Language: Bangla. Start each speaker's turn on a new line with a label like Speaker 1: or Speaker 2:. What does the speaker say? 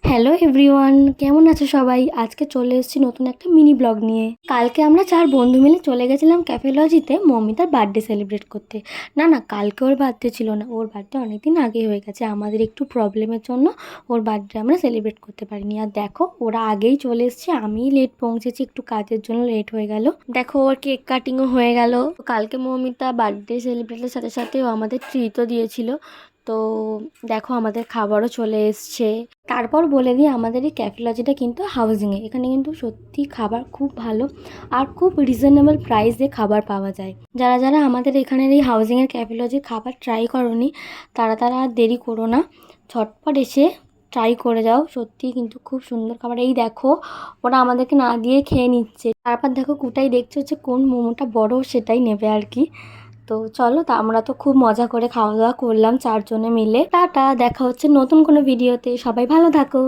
Speaker 1: হ্যালো এভরিওয়ান, কেমন আছো সবাই? আজকে চলে এসেছি নতুন একটা মিনি ব্লগ নিয়ে। কালকে আমরা 4 বন্ধু মিলে চলে গেছিলাম ক্যাফেলজিতে মৌমিতার বার্থডে সেলিব্রেট করতে। না কালকে ওর বার্থডে ছিল না, ওর বার্থডে অনেকদিন আগেই হয়ে গেছে। আমাদের একটু প্রবলেমের জন্য ওর বার্থডে আমরা সেলিব্রেট করতে পারিনি। আর দেখো ওরা আগেই চলে এসছে, আমিই লেট পৌঁছেছি, একটু কাজের জন্য লেট হয়ে গেল। দেখো ওর কেক কাটিংও হয়ে গেল। কালকে মৌমিতা বার্থডে সেলিব্রেটের সাথে সাথে ও আমাদের ট্রিটও দিয়েছিল। তো দেখো আমাদের খাবারও চলে এসছে। তারপর বলে দিই, আমাদের এই ক্যাফেলজিটা কিন্তু হাউজিংয়ে, এখানে কিন্তু সত্যি খাবার খুব ভালো আর খুব রিজনেবল প্রাইসে খাবার পাওয়া যায়। যারা যারা আমাদের এখানের এই হাউজিংয়ের ক্যাফেলজির খাবার ট্রাই করোনি, তারা আর দেরি করো না, ঝটপট এসে ট্রাই করে যাও। সত্যি কিন্তু খুব সুন্দর খাবার। এই দেখো ওরা আমাদেরকে না দিয়ে খেয়ে নিচ্ছে। তারপর দেখো কুটাই দেখছে হচ্ছে কোন মোমোটা বড় সেটাই নেবে আর কি। তো চলো, তা আমরা তো খুব মজা করে খাওয়া দাওয়া করলাম 4 জনে মিলে। টাটা, দেখা হচ্ছে নতুন কোনো ভিডিওতে। সবাই ভালো থাকো।